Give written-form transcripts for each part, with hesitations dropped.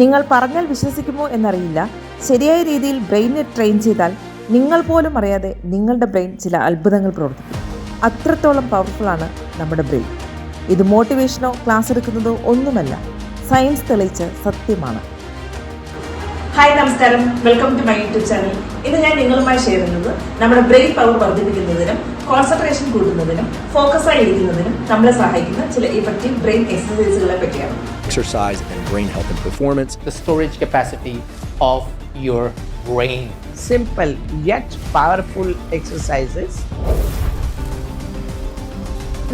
നിങ്ങൾ പറഞ്ഞാൽ വിശ്വസിക്കുമോ എന്നറിയില്ല, ശരിയായ രീതിയിൽ ബ്രെയിനെ ട്രെയിൻ ചെയ്താൽ നിങ്ങൾ പോലും അറിയാതെ നിങ്ങളുടെ ബ്രെയിൻ ചില അത്ഭുതങ്ങൾ പ്രവർത്തിക്കും. അത്രത്തോളം പവർഫുള്ളാണ് നമ്മുടെ ബ്രെയിൻ. ഇത് മോട്ടിവേഷനോ ക്ലാസ് എടുക്കുന്നതോ ഒന്നുമല്ല, സയൻസ് തെളിയിച്ച സത്യമാണ്. ഹായ്, നമസ്കാരം. Welcome to my YouTube channel. ഇന്ന് ഞാൻ നിങ്ങളുമായി ഷെയർ ചെയ്യുന്നത് നമ്മുടെ ബ്രെയിൻ പവർ വർദ്ധിപ്പിക്കുന്നതിനും കോൺസെൻട്രേഷൻ കൂട്ടുന്നതിനും ഫോക്കസായി ഇരിക്കുന്നതിനും നമ്മളെ സഹായിക്കുന്ന ചില ഇഫക്റ്റീവ് ബ്രെയിൻ എക്സസൈസുകളെ പറ്റിയാണ്. Exercise and brain health and performance. The storage capacity of your brain. Simple yet powerful exercises.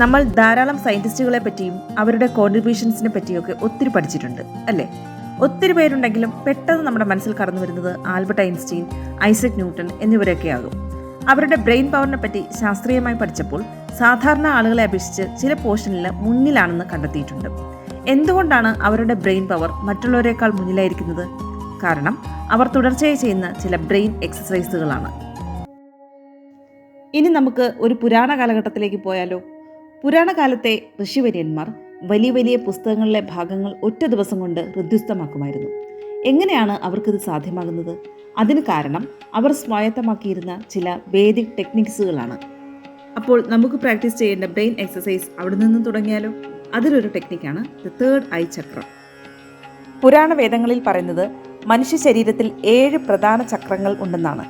നമ്മൾ ധാരാളം സയൻറ്റിസ്റ്റുകളെ പറ്റിയും അവരുടെ കോൺട്രിബ്യൂഷൻസിനെ പറ്റിയൊക്കെ ഒത്തിരി പഠിച്ചിട്ടുണ്ട് അല്ലേ? ഒത്തിരി പേരുണ്ടെങ്കിലും പെട്ടെന്ന് നമ്മുടെ മനസ്സിൽ കടന്നു വരുന്നത് ആൽബർട്ട് ഐൻസ്റ്റീൻ, ഐസക് ന്യൂട്ടൺ എന്നിവരൊക്കെ ആകും. അവരുടെ ബ്രെയിൻ പവറിനെ പറ്റി ശാസ്ത്രീയമായി പഠിച്ചപ്പോൾ സാധാരണ ആളുകളെ അപേക്ഷിച്ച് ചില പോർഷനിൽ മുന്നിലാണെന്ന് കണ്ടെത്തിയിട്ടുണ്ട്. എന്തുകൊണ്ടാണ് അവരുടെ ബ്രെയിൻ പവർ മറ്റുള്ളവരെക്കാൾ മുന്നിലായിരിക്കുന്നത്? കാരണം അവർ തുടർച്ചയായി ചെയ്യുന്ന ചില ബ്രെയിൻ എക്സസൈസുകളാണ്. ഇനി നമുക്ക് ഒരു പുരാണ കാലഘട്ടത്തിലേക്ക് പോയാലോ? പുരാണ കാലത്തെ ഋഷിവര്യന്മാർ വലിയ വലിയ പുസ്തകങ്ങളിലെ ഭാഗങ്ങൾ ഒറ്റ ദിവസം കൊണ്ട് ഹൃദ്യസ്ഥമാക്കുമായിരുന്നു. എങ്ങനെയാണ് അവർക്കിത് സാധ്യമാകുന്നത്? അതിന് കാരണം അവർ സ്വായത്തമാക്കിയിരുന്ന ചില വേദിക് ടെക്നിക്സുകളാണ്. അപ്പോൾ നമുക്ക് പ്രാക്ടീസ് ചെയ്യേണ്ട ബ്രെയിൻ എക്സസൈസ് അവിടെ നിന്നും തുടങ്ങിയാലോ? അതിലൊരു ടെക്നിക്കാണ് ദ തേർഡ് ഐ ചക്ര. പുരാണ വേദങ്ങളിൽ പറയുന്നത് മനുഷ്യ ശരീരത്തിൽ 7 പ്രധാന ചക്രങ്ങൾ ഉണ്ടെന്നാണ്.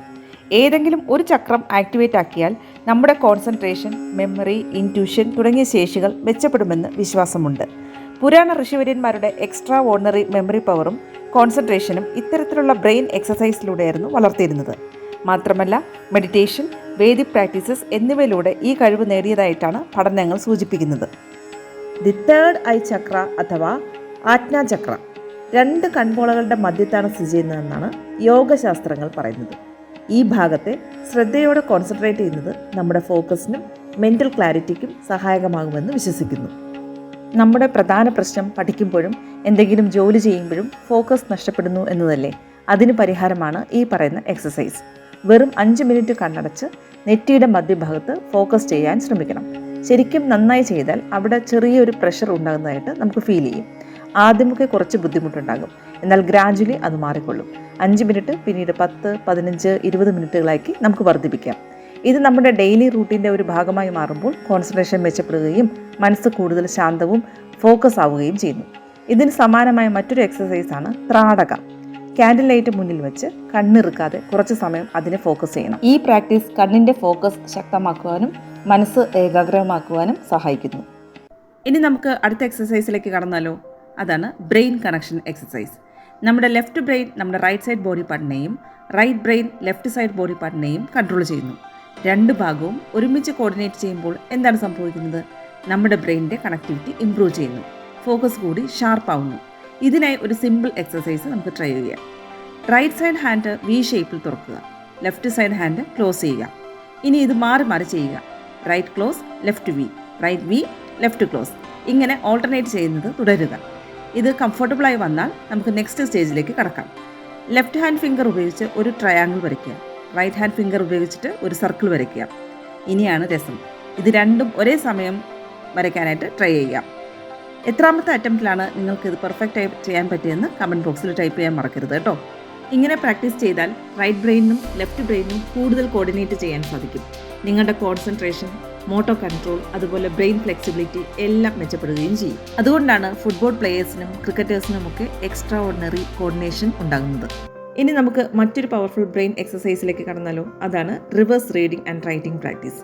ഏതെങ്കിലും ഒരു ചക്രം ആക്ടിവേറ്റ് ആക്കിയാൽ നമ്മുടെ കോൺസെൻട്രേഷൻ, മെമ്മറി, ഇൻറ്റ്യൂഷൻ തുടങ്ങിയ ശേഷികൾ മെച്ചപ്പെടുമെന്ന് വിശ്വാസമുണ്ട്. പുരാണ ഋഷിവര്യന്മാരുടെ എക്സ്ട്രാ ഓർഡിനറി മെമ്മറി പവറും കോൺസെൻട്രേഷനും ഇത്തരത്തിലുള്ള ബ്രെയിൻ എക്സസൈസിലൂടെയായിരുന്നു വളർത്തിയിരുന്നത്. മാത്രമല്ല മെഡിറ്റേഷൻ, വേദിക് പ്രാക്ടീസസ് എന്നിവയിലൂടെ ഈ കഴിവ് നേടിയതായിട്ടാണ് പഠനങ്ങൾ സൂചിപ്പിക്കുന്നത്. ദി തേർഡ് ഐ ചക്ര അഥവാ ആജ്ഞാചക്ര 2 കൺപോളകളുടെ മധ്യത്താണ് സ്ഥിതി ചെയ്യുന്നതെന്നാണ് യോഗശാസ്ത്രങ്ങൾ പറയുന്നത്. ഈ ഭാഗത്തെ ശ്രദ്ധയോടെ കോൺസെൻട്രേറ്റ് ചെയ്യുന്നത് നമ്മുടെ ഫോക്കസിനും മെൻ്റൽ ക്ലാരിറ്റിക്കും സഹായകമാകുമെന്ന് വിശ്വസിക്കുന്നു. നമ്മുടെ പ്രധാന പ്രശ്നം പഠിക്കുമ്പോഴും എന്തെങ്കിലും ജോലി ചെയ്യുമ്പോഴും ഫോക്കസ് നഷ്ടപ്പെടുന്നു എന്നതല്ലേ? അതിന് പരിഹാരമാണ് ഈ പറയുന്ന എക്സസൈസ്. വെറും 5 മിനിറ്റ് കണ്ണടച്ച് നെറ്റിയുടെ മധ്യഭാഗത്ത് ഫോക്കസ് ചെയ്യാൻ ശ്രമിക്കണം. ശരിക്കും നന്നായി ചെയ്താൽ അവിടെ ചെറിയൊരു പ്രഷർ ഉണ്ടാകുന്നതായിട്ട് നമുക്ക് ഫീൽ ചെയ്യും. ആദ്യമൊക്കെ കുറച്ച് ബുദ്ധിമുട്ടുണ്ടാകും, എന്നാൽ ഗ്രാജുവലി അത് മാറിക്കൊള്ളും. 5 മിനിറ്റ് പിന്നീട് 10, 15, 20 മിനിറ്റുകളാക്കി നമുക്ക് വർദ്ധിപ്പിക്കാം. ഇത് നമ്മുടെ ഡെയിലി റൂട്ടീൻ്റെ ഒരു ഭാഗമായി മാറുമ്പോൾ കോൺസെൻട്രേഷൻ മെച്ചപ്പെടുകയും മനസ്സ് കൂടുതൽ ശാന്തവും ഫോക്കസ് ആവുകയും ചെയ്യുന്നു. ഇതിന് സമാനമായ മറ്റൊരു എക്സസൈസാണ് ത്രാടക. ക്യാൻഡിൽ ലൈറ്റ് മുന്നിൽ വെച്ച് കണ്ണിറുക്കാതെ കുറച്ച് സമയം അതിനെ ഫോക്കസ് ചെയ്യണം. ഈ പ്രാക്ടീസ് കണ്ണിൻ്റെ ഫോക്കസ് ശക്തമാക്കുവാനും മനസ്സ് ഏകാഗ്രമാക്കുവാനും സഹായിക്കുന്നു. ഇനി നമുക്ക് അടുത്ത എക്സസൈസിലേക്ക് കടന്നാലോ? അതാണ് ബ്രെയിൻ കണക്ഷൻ എക്സസൈസ്. നമ്മുടെ ലെഫ്റ്റ് ബ്രെയിൻ നമ്മുടെ റൈറ്റ് സൈഡ് ബോഡി പാർട്ടിനെയും right brain left side body പാർട്ടിനെയും കൺട്രോൾ ചെയ്യുന്നു. 2 ഭാഗവും ഒരുമിച്ച് കോർഡിനേറ്റ് ചെയ്യുമ്പോൾ എന്താണ് സംഭവിക്കുന്നത്? നമ്മുടെ ബ്രെയിനിൻ്റെ കണക്ടിവിറ്റി ഇംപ്രൂവ് ചെയ്യുന്നു, ഫോക്കസ് കൂടി ഷാർപ്പാവുന്നു. ഇതിനായി ഒരു സിമ്പിൾ എക്സസൈസ് നമുക്ക് ട്രൈ ചെയ്യാം. റൈറ്റ് സൈഡ് ഹാൻഡ് വി ഷേപ്പിൽ തുറക്കുക, ലെഫ്റ്റ് സൈഡ് ഹാൻഡ് ക്ലോസ് ചെയ്യുക. ഇനി ഇത് മാറി മാറി ചെയ്യുക. Right close, left V, right V, left close. ഇങ്ങനെ ഓൾട്ടർനേറ്റ് ചെയ്യുന്നത് തുടരുക. ഇത് കംഫർട്ടബിളായി വന്നാൽ നമുക്ക് നെക്സ്റ്റ് സ്റ്റേജിലേക്ക് കടക്കാം. ലെഫ്റ്റ് ഹാൻഡ് ഫിംഗർ ഉപയോഗിച്ച് ഒരു ട്രയാങ്കിൾ വരയ്ക്കുക, റൈറ്റ് ഹാൻഡ് ഫിംഗർ ഉപയോഗിച്ചിട്ട് ഒരു സർക്കിൾ വരയ്ക്കുക. ഇനിയാണ് രസം. ഇത് രണ്ടും ഒരേ സമയം വരയ്ക്കാനായിട്ട് ട്രൈ ചെയ്യാം. എത്രാമത്തെ അറ്റംപ്റ്റിലാണ് നിങ്ങൾക്ക് ഇത് പെർഫെക്റ്റായി ചെയ്യാൻ പറ്റിയെന്ന് കമൻറ്റ് ബോക്സിൽ ടൈപ്പ് ചെയ്യാൻ മറക്കരുത് കേട്ടോ. ഇങ്ങനെ പ്രാക്ടീസ് ചെയ്താൽ റൈറ്റ് ബ്രെയിനും ലെഫ്റ്റ് ബ്രെയിനും കൂടുതൽ കോർഡിനേറ്റ് ചെയ്യാൻ സാധിക്കും. നിങ്ങളുടെ കോൺസെൻട്രേഷൻ, മോട്ടോ കൺട്രോൾ, അതുപോലെ ബ്രെയിൻ ഫ്ലെക്സിബിലിറ്റി എല്ലാം മെച്ചപ്പെടുകയും ചെയ്യും. അതുകൊണ്ടാണ് ഫുട്ബോൾ പ്ലേയേഴ്സിനും ക്രിക്കറ്റേഴ്സിനും ഒക്കെ എക്സ്ട്രാ ഓർഡിനറി കോർഡിനേഷൻ ഉണ്ടാകുന്നത്. ഇനി നമുക്ക് മറ്റൊരു പവർഫുൾ ബ്രെയിൻ എക്സസൈസിലേക്ക് കടന്നാലോ? അതാണ് reverse reading and writing practice.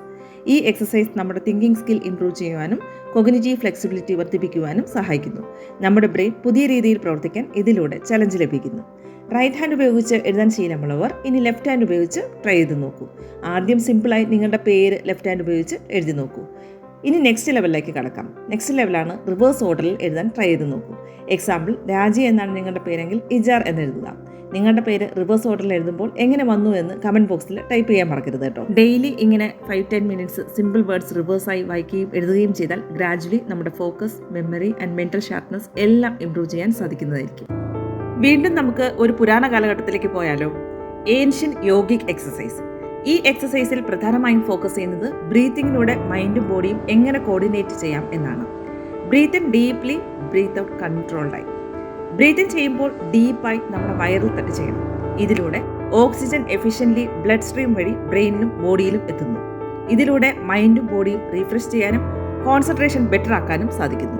ഈ എക്സസൈസ് നമ്മുടെ തിങ്കിങ് സ്കിൽ ഇംപ്രൂവ് ചെയ്യുവാനും കോഗ്നിറ്റീവ് ഫ്ലെക്സിബിലിറ്റി വർദ്ധിപ്പിക്കുവാനും സഹായിക്കുന്നു. നമ്മുടെ ബ്രെയിൻ പുതിയ രീതിയിൽ പ്രവർത്തിക്കാൻ ഇതിലൂടെ ചലഞ്ച് ലഭിക്കുന്നു. റൈറ്റ് ഹാൻഡ് ഉപയോഗിച്ച് എഴുതാൻ ശീലമുള്ളവർ ഇനി ലെഫ്റ്റ് ഹാൻഡ് ഉപയോഗിച്ച് ട്രൈ ചെയ്ത് നോക്കൂ. ആദ്യം സിമ്പിളായി നിങ്ങളുടെ പേര് ലെഫ്റ്റ് ഹാൻഡ് ഉപയോഗിച്ച് എഴുതി നോക്കൂ. ഇനി നെക്സ്റ്റ് ലെവലിലേക്ക് കടക്കാം. നെക്സ്റ്റ് ലെവലാണ് റിവേഴ്സ് ഓർഡറിൽ എഴുതാൻ ട്രൈ ചെയ്ത് നോക്കൂ. എക്സാമ്പിൾ, രാജി എന്നാണ് നിങ്ങളുടെ പേരെങ്കിൽ ഇജാർ എന്നെഴുതുക. നിങ്ങളുടെ പേര് റിവേഴ്സ് ഓർഡറിൽ എഴുതുമ്പോൾ എങ്ങനെ വന്നു എന്ന് കമൻറ്റ് ബോക്സിൽ ടൈപ്പ് ചെയ്യാൻ മറക്കരുത് കേട്ടോ. ഡെയിലി ഇങ്ങനെ 5-10 മിനിറ്റ്സ് സിമ്പിൾ വേർഡ്സ് റിവേഴ്സായി വായിക്കുകയും എഴുതുകയും ചെയ്താൽ ഗ്രാജുവലി നമ്മുടെ focus, memory and mental sharpness എല്ലാം ഇംപ്രൂവ് ചെയ്യാൻ സാധിക്കുന്നതായിരിക്കും. വീണ്ടും നമുക്ക് ഒരു പുരാണ കാലഘട്ടത്തിലേക്ക് പോയാലോ? Ancient yogic exercise. ഈ എക്സസൈസിൽ പ്രധാനമായും ഫോക്കസ് ചെയ്യുന്നത് ബ്രീത്തിങ്ങിലൂടെ മൈൻഡും ബോഡിയും എങ്ങനെ കോർഡിനേറ്റ് ചെയ്യാം എന്നാണ്. Breathe in deeply, breathe out കൺട്രോൾഡായി. ബ്രീത്ത് ഇൻ ചെയ്യുമ്പോൾ ഡീപ്പായി നമ്മുടെ വയറിൽ തട്ടി ചെയ്യണം. ഇതിലൂടെ ഓക്സിജൻ എഫിഷ്യൻ്റ്ലി ബ്ലഡ് സ്ട്രീം വഴി ബ്രെയിനിലും ബോഡിയിലും എത്തുന്നു. ഇതിലൂടെ മൈൻഡും ബോഡിയും റീഫ്രഷ് ചെയ്യാനും കോൺസെൻട്രേഷൻ ബെറ്റർ ആക്കാനും സാധിക്കുന്നു.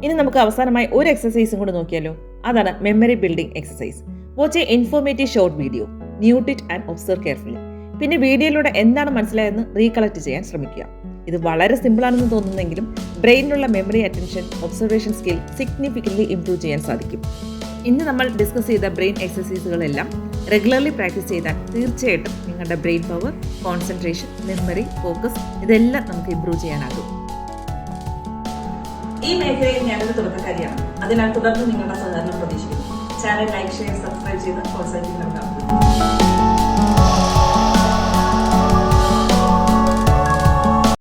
ഇനി നമുക്ക് അവസാനമായി ഒരു എക്സസൈസും കൂടെ നോക്കിയാലോ. അതാണ് memory building exercise. Watch a informative short video, mute it and observe carefully. പിന്നെ വീഡിയോയിലൂടെ എന്താണ് മനസ്സിലായെന്ന് റീകളക്ട് ചെയ്യാൻ ശ്രമിക്കുക. ഇത് വളരെ സിമ്പിളാണെന്ന് തോന്നുന്നെങ്കിലും ബ്രെയിനിലുള്ള memory, attention, observation skill significantly improve ചെയ്യാൻ സാധിക്കും. ഇന്ന് നമ്മൾ ഡിസ്കസ് ചെയ്ത ബ്രെയിൻ എക്സസൈസുകളെല്ലാം റെഗുലർലി പ്രാക്ടീസ് ചെയ്താൽ തീർച്ചയായിട്ടും നിങ്ങളുടെ brain power, concentration, memory, focus ഇതെല്ലാം നമുക്ക് ഇംപ്രൂവ് ചെയ്യാനാകും. ഈ മേഖലയിൽ ഞാനൊരു തുടക്കക്കാരിയാണ്. അതിനാൽ തുടർന്ന് നിങ്ങളുടെ സഹകരണം പ്രതീക്ഷിക്കുന്നു. ചാനൽ ലൈക്ക്, ഷെയർ, സബ്സ്ക്രൈബ് ചെയ്ത് പ്രോത്സാഹിപ്പിക്കണം.